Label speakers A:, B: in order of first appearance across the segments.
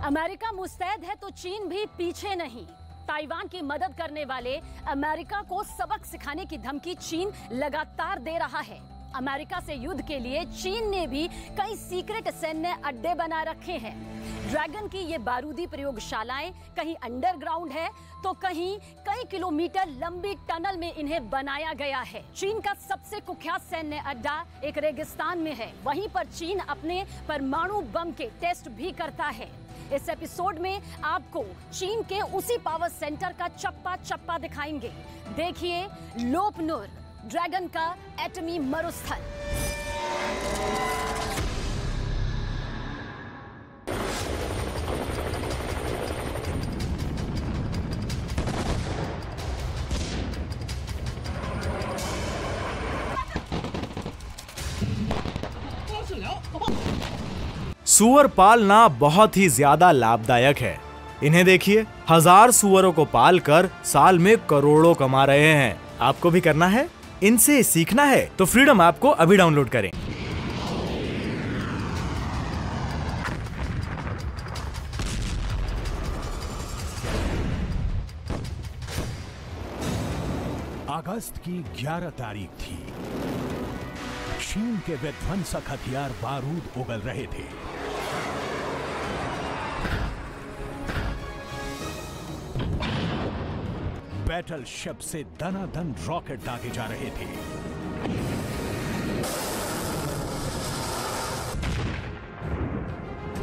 A: America मुस्तैद है तो चीन भी पीछे नहीं। ताइवान की मदद करने वाले अमेरिका को सबक सिखाने की धमकी चीन लगातार दे रहा है। अमेरिका से युद्ध के लिए चीन ने भी कई सीक्रेट सैन्य अड्डे बना रखे हैं। ड्रैगन की ये बारूदी प्रयोगशालाएं कहीं अंडरग्राउंड है तो कहीं कई किलोमीटर लंबी टनल में इन्हें बनाया गया है। चीन का सबसे कुख्यात सैन्य अड्डा एक रेगिस्तान में है। वहीं पर चीन अपने परमाणु बम के टेस्ट भी करता है। इस एपिसोड में आपको चीन के उसी पावर सेंटर का चप्पा चप्पा दिखाएंगे। देखिए लोपनुर, ड्रैगन का एटमी मरुस्थल।
B: सूअर पालना बहुत ही ज्यादा लाभदायक है। इन्हें देखिए, 1000 सूअरों को पालकर साल में करोड़ों कमा रहे हैं। आपको भी करना है? इनसे सीखना है तो फ्रीडम ऐप को अभी डाउनलोड करें।
C: अगस्त की 11 तारीख थी। चीन के विध्वंसक हथियार बारूद उगल रहे थे। बैटल शिप से दनादन रॉकेट दागे जा रहे थे।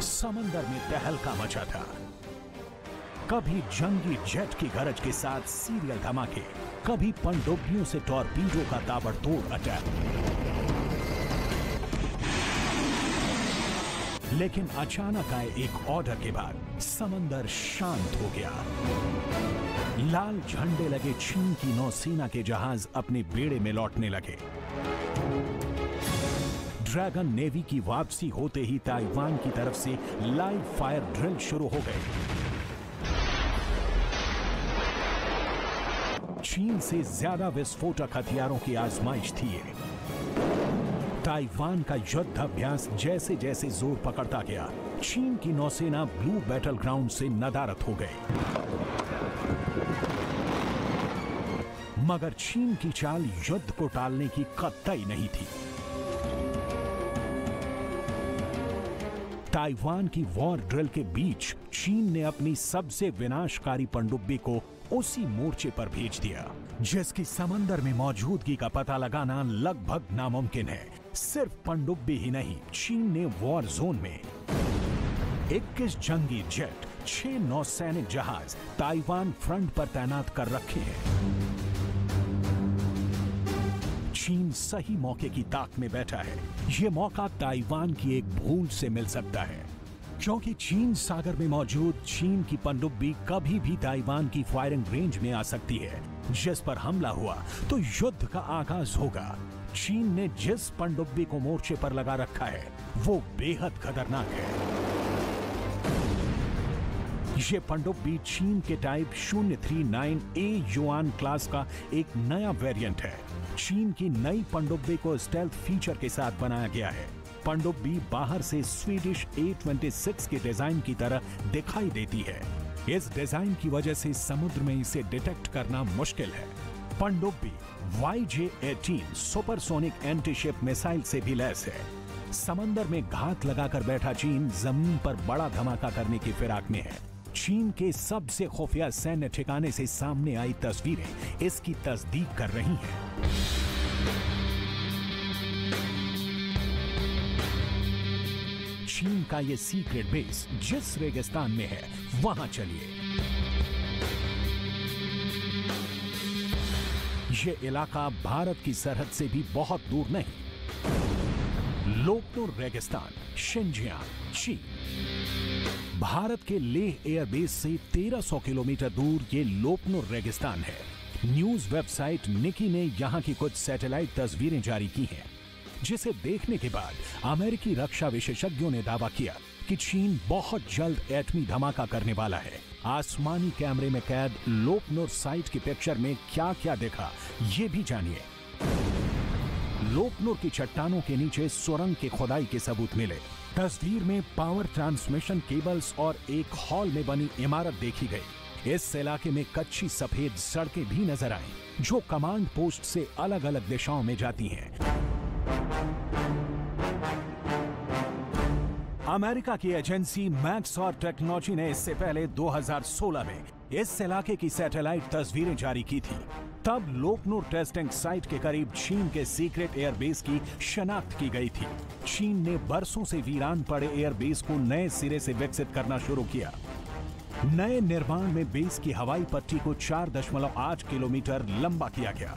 C: समंदर में तहलका मचा था। कभी जंगी जेट की गरज के साथ सीरियल धमाके, कभी पनडुब्बियों से टॉरपीडो का ताबड़तोड़ अटैक। लेकिन अचानक आए एक ऑर्डर के बाद समंदर शांत हो गया। लाल झंडे लगे चीन की नौसेना के जहाज अपने बेड़े में लौटने लगे। ड्रैगन नेवी की वापसी होते ही ताइवान की तरफ से लाइव फायर ड्रिल शुरू हो गए। चीन से ज्यादा विस्फोटक हथियारों की आजमाइश थी ये। ताइवान का युद्ध अभ्यास जैसे जैसे जोर पकड़ता गया, चीन की नौसेना ब्लू बैटल ग्राउंड से नदारद हो गई। मगर चीन की चाल युद्ध को टालने की कतई नहीं थी। ताइवान की वॉर ड्रिल के बीच चीन ने अपनी सबसे विनाशकारी पनडुब्बी को उसी मोर्चे पर भेज दिया, जिसकी समंदर में मौजूदगी का पता लगाना लगभग नामुमकिन है। सिर्फ पनडुब्बी ही नहीं, चीन ने वॉर जोन में 21 जंगी जेट, 6 नौसैनिक जहाज ताइवान फ्रंट पर तैनात कर रखे हैं। चीन सही मौके की ताक में बैठा है। यह मौका ताइवान की एक भूल से मिल सकता है, क्योंकि चीन सागर में मौजूद चीन की पनडुब्बी कभी भी ताइवान की फायरिंग रेंज में आ सकती है। जिस पर हमला हुआ तो युद्ध का आगाज होगा। चीन ने जिस पनडुब्बी को मोर्चे पर लगा रखा है वो बेहद खतरनाक है। ये पनडुब्बी चीन के टाइप 039A युआन क्लास का एक नया वेरिएंट है। चीन की नई पनडुब्बी को स्टेल्थ फीचर के साथ बनाया गया है। पनडुब्बी बाहर से स्वीडिश A26 के डिजाइन की तरह दिखाई देती है। इस डिजाइन की वजह से समुद्र में इसे डिटेक्ट करना मुश्किल है। पनडुब्बी YJ-18 सुपरसोनिक एंटीशिप मिसाइल से भी लैस है। समंदर में घात लगाकर बैठा चीन जमीन पर बड़ा धमाका करने की फिराक में है। चीन के सबसे खुफिया सैन्य ठिकाने से सामने आई तस्वीरें इसकी तस्दीक कर रही हैं। चीन का ये सीक्रेट बेस जिस रेगिस्तान में है, वहां चलिए। ये इलाका भारत की सरहद से भी बहुत दूर नहीं। लोपनुर रेगिस्तान, शिनजियांग, चीन। भारत के लेह एयरबेस से 1300 किलोमीटर दूर ये लोपनुर रेगिस्तान है। न्यूज वेबसाइट निकी ने यहां की कुछ सैटेलाइट तस्वीरें जारी की हैं, जिसे देखने के बाद अमेरिकी रक्षा विशेषज्ञों ने दावा किया कि चीन बहुत जल्द एटमी धमाका करने वाला है। आसमानी कैमरे में कैद लोपनुर साइट की पिक्चर में क्या क्या देखा, ये भी जानिए। लोपनुर की चट्टानों के नीचे सुरंग की खुदाई के सबूत मिले। तस्वीर में पावर ट्रांसमिशन केबल्स और एक हॉल में बनी इमारत देखी गई। इस इलाके में कच्ची सफेद सड़कें भी नजर आई जो कमांड पोस्ट से अलग अलग दिशाओं में जाती हैं। अमेरिका की एजेंसी मैक्सऑर टेक्नोलॉजी ने इससे पहले 2016 में इस इलाके की सैटेलाइट तस्वीरें जारी की थी। तब लोकनूर टेस्टिंग साइट के करीब चीन के सीक्रेट एयरबेस की शनाख्त की गई थी। चीन ने बरसों से वीरान पड़े एयरबेस को नए सिरे से विकसित करना शुरू किया। नए निर्माण में बेस की हवाई पट्टी को 4.8 किलोमीटर लंबा किया गया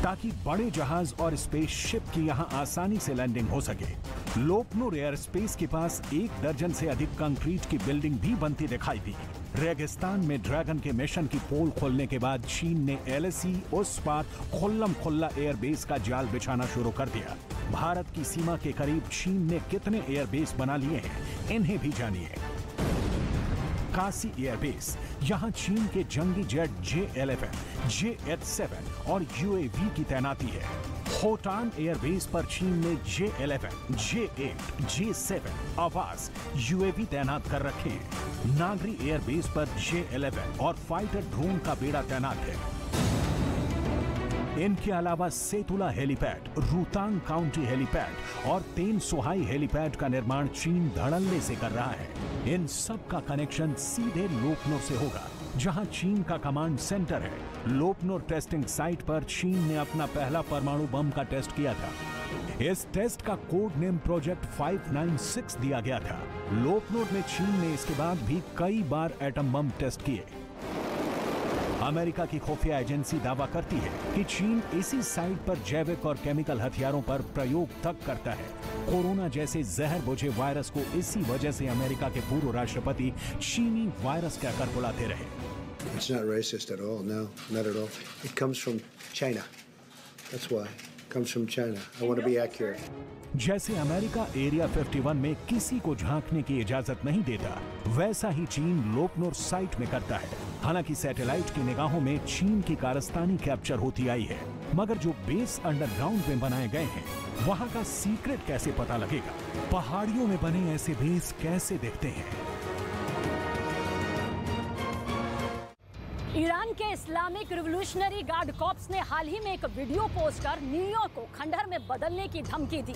C: ताकि बड़े जहाज और स्पेसशिप की यहां आसानी से लैंडिंग हो सके। लोकनूर एयर स्पेस के पास 1 दर्जन से अधिक कंक्रीट की बिल्डिंग भी बनती दिखाई दी। रेगिस्तान में ड्रैगन के मिशन की पोल खोलने के बाद चीन ने LAC उस पार खुल्लम खुल्ला एयरबेस का जाल बिछाना शुरू कर दिया। भारत की सीमा के करीब चीन ने कितने एयरबेस बना लिए हैं, इन्हें भी जानिए। कासी एयरबेस, यहाँ चीन के जंगी जेट J-11, J-7 और UAV की तैनाती है। होटान एयरबेस पर चीन ने J-11, J-8, J-7 आवाज UAV तैनात कर रखे हैं। नागरी एयरबेस पर J-11 और फाइटर ड्रोन का बेड़ा तैनात है। इनके अलावा सेतुला हेलीपैड, रूतांग काउंटी हेलीपैड और तेन सोहाई हेलीपैड का निर्माण चीन धड़ल्ले से कर रहा है। इन सब का कनेक्शन सीधे लोकनूर से होगा, जहां चीन का कमांड सेंटर है। लोकनूर टेस्टिंग साइट पर चीन ने अपना पहला परमाणु बम का टेस्ट किया था। इस टेस्ट का कोड नेम प्रोजेक्ट 596 दिया गया था। लोकनूर में चीन ने इसके बाद भी कई बार एटम बम टेस्ट किए। अमेरिका की खुफिया एजेंसी दावा करती है कि चीन इसी साइट पर जैविक और केमिकल हथियारों पर प्रयोग तक करता है। कोरोना जैसे जहर बुझे वायरस को इसी वजह से अमेरिका के पूर्व राष्ट्रपति चीनी वायरस कहकर बुलाते रहे।
D: It's not racist at all. No, not at all. It comes from China. That's why. It comes from China. I want to be accurate.
C: जैसे अमेरिका एरिया 51 में किसी को झांकने की इजाजत नहीं देता, वैसा ही चीन लोकनूर साइट में करता है। हालांकि सैटेलाइट की निगाहों में चीन की कारस्तानी कैप्चर होती आई है, मगर जो बेस अंडरग्राउंड में बनाए गए हैं, वहां का सीक्रेट कैसे पता लगेगा? पहाड़ियों में बने ऐसे बेस कैसे दिखते हैं?
A: ईरान के इस्लामिक रिवोल्यूशनरी गार्ड कॉर्प्स ने हाल ही में एक वीडियो पोस्ट कर न्यूयॉर्क को खंडहर में बदलने की धमकी दी।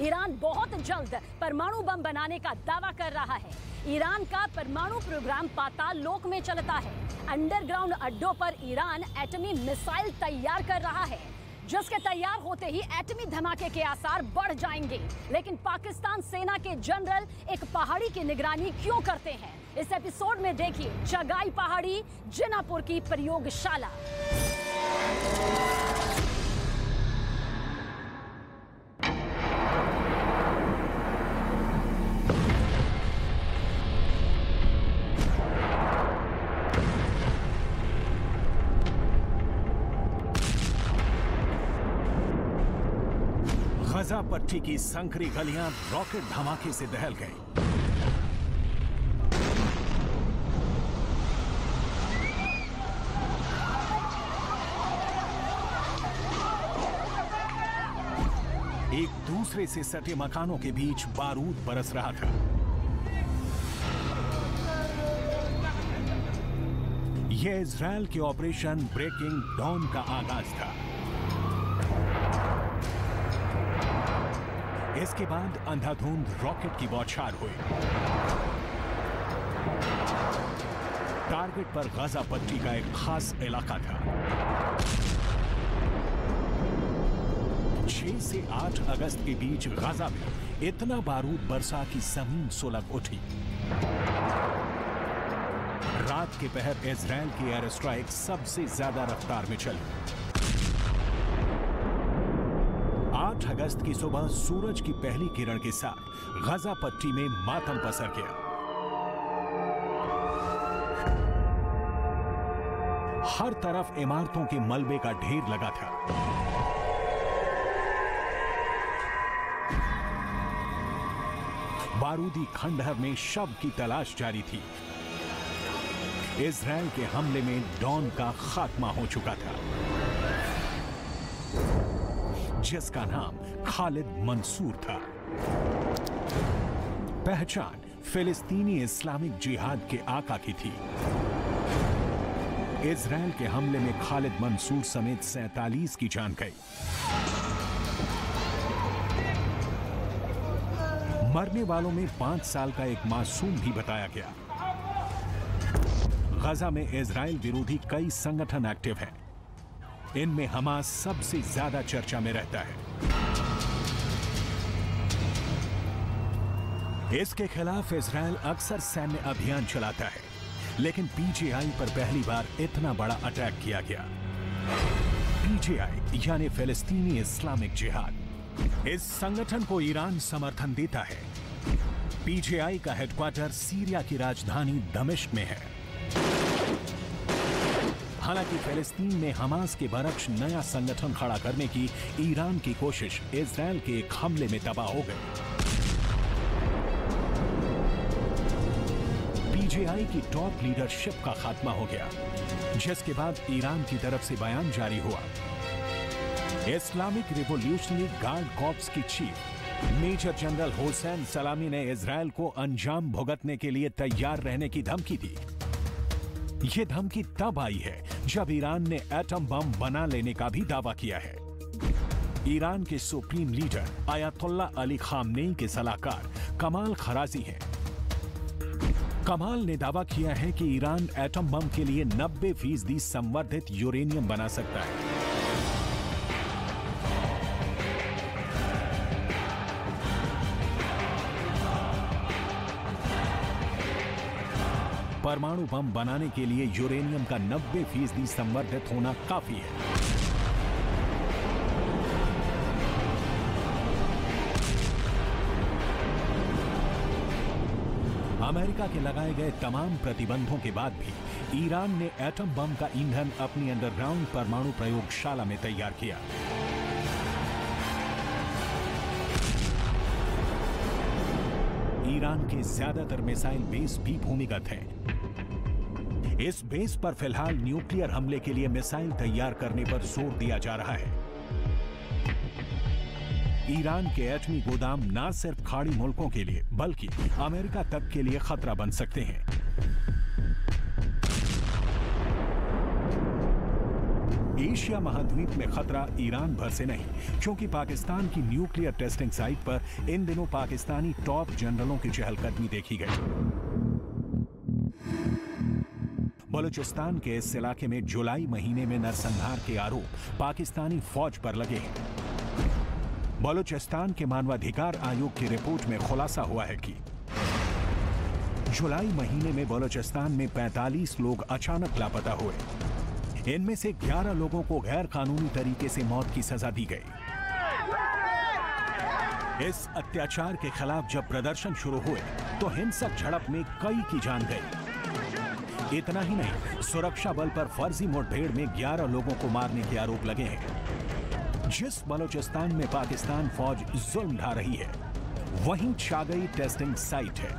A: ईरान बहुत जल्द परमाणु बम बनाने का दावा कर रहा है। ईरान का परमाणु प्रोग्राम पाताल लोक में चलता है। अंडरग्राउंड अड्डों पर ईरान एटमी मिसाइल तैयार कर रहा है, जिसके तैयार होते ही एटमी धमाके के आसार बढ़ जाएंगे। लेकिन पाकिस्तान सेना के जनरल एक पहाड़ी की निगरानी क्यों करते हैं? इस एपिसोड में देखिए चगाई पहाड़ी, जिनापुर की प्रयोगशाला।
C: गजा पट्टी की संकरी गलियां रॉकेट धमाके से दहल गईं। एक दूसरे से सटे मकानों के बीच बारूद बरस रहा था। यह इजराइल के ऑपरेशन ब्रेकिंग डॉन का आगाज था। इसके बाद अंधाधुंध रॉकेट की बौछार हुई। टारगेट पर गजा पट्टी का एक खास इलाका था। 6 से 8 अगस्त के बीच गजा में इतना बारूद बरसा कि जमीन सुलग उठी। रात के पहर इजराइल की एयर स्ट्राइक सबसे ज्यादा रफ्तार में चली। 8 अगस्त की सुबह सूरज की पहली किरण के साथ गजा पट्टी में मातम पसर गया। हर तरफ इमारतों के मलबे का ढेर लगा था। बारूदी खंडहर में शव की तलाश जारी थी। इजराइल के हमले में डॉन का खात्मा हो चुका था, जिसका नाम खालिद मंसूर था। पहचान फिलिस्तीनी इस्लामिक जिहाद के आका की थी। इजराइल के हमले में खालिद मंसूर समेत 47 की जान गई। मरने वालों में 5 साल का एक मासूम भी बताया गया। गजा में इजराइल विरोधी कई संगठन एक्टिव हैं। इनमें हमास सबसे ज्यादा चर्चा में रहता है। इसके खिलाफ इजराइल अक्सर सैन्य अभियान चलाता है, लेकिन पीजीआई पर पहली बार इतना बड़ा अटैक किया गया। पीजीआई यानी फिलिस्तीनी इस्लामिक जिहाद, इस संगठन को ईरान समर्थन देता है। पीजीआई का हेडक्वार्टर सीरिया की राजधानी दमिश्क में है। हालांकि फिलिस्तीन में हमास के बरक्स नया संगठन खड़ा करने की ईरान की कोशिश इजराइल के एक हमले में तबाह हो गई। पीजीआई की टॉप लीडरशिप का खात्मा हो गया, जिसके बाद ईरान की तरफ से बयान जारी हुआ। इस्लामिक रिवॉल्यूशनरी गार्ड कॉर्प्स की चीफ मेजर जनरल हुसैन सलामी ने इजराइल को अंजाम भुगतने के लिए तैयार रहने की धमकी दी। यह धमकी तब आई है जब ईरान ने एटम बम बना लेने का भी दावा किया है। ईरान के सुप्रीम लीडर अयतुल्ला अली खामनेई के सलाहकार कमाल खराजी हैं। कमाल ने दावा किया है कि ईरान एटम बम के लिए 90% संवर्धित यूरेनियम बना सकता है। परमाणु बम बनाने के लिए यूरेनियम का 90% संवर्धित होना काफी है। अमेरिका के लगाए गए तमाम प्रतिबंधों के बाद भी ईरान ने एटम बम का ईंधन अपनी अंडरग्राउंड परमाणु प्रयोगशाला में तैयार किया। ईरान के ज्यादातर मिसाइल बेस भी भूमिगत हैं। इस बेस पर फिलहाल न्यूक्लियर हमले के लिए मिसाइल तैयार करने पर जोर दिया जा रहा है। ईरान के एटमी गोदाम न सिर्फ खाड़ी मुल्कों के लिए बल्कि अमेरिका तक के लिए खतरा बन सकते हैं। एशिया महाद्वीप में खतरा ईरान भर से नहीं, क्योंकि पाकिस्तान की न्यूक्लियर टेस्टिंग साइट पर इन दिनों पाकिस्तानी टॉप जनरलों की चहलकदमी देखी गई। बलूचिस्तान के इस इलाके में जुलाई महीने में नरसंहार के आरोप पाकिस्तानी फौज पर लगे हैं। बलूचिस्तान के मानवाधिकार आयोग की रिपोर्ट में खुलासा हुआ है कि जुलाई महीने में बलूचिस्तान में 45 लोग अचानक लापता हुए। इनमें से 11 लोगों को गैर कानूनी तरीके से मौत की सजा दी गई। इस अत्याचार के खिलाफ जब प्रदर्शन शुरू हुए तो हिंसक झड़प में कई की जान गई। इतना ही नहीं, सुरक्षा बल पर फर्जी मुठभेड़ में 11 लोगों को मारने के आरोप लगे हैं। जिस बलूचिस्तान में पाकिस्तान फौज जुल्म ढा रही है, वहीं चागई टेस्टिंग साइट है।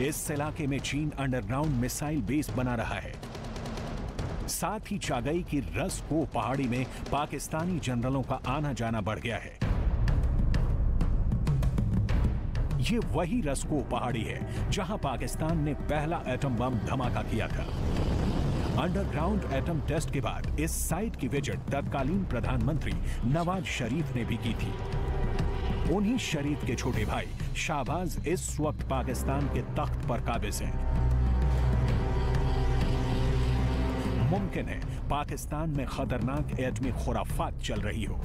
C: इस इलाके में चीन अंडरग्राउंड मिसाइल बेस बना रहा है। साथ ही चागई की रसको पहाड़ी में पाकिस्तानी जनरलों का आना जाना बढ़ गया है। ये वही रसको पहाड़ी है जहां पाकिस्तान ने पहला एटम बम धमाका किया था। अंडरग्राउंड एटम टेस्ट के बाद इस साइट की विजिट तत्कालीन प्रधानमंत्री नवाज शरीफ ने भी की थी। उन्हीं शरीफ के छोटे भाई शाहबाज इस वक्त पाकिस्तान के तख्त पर काबिज हैं। मुमकिन है पाकिस्तान में खतरनाक एटमी खुराफात चल रही हो।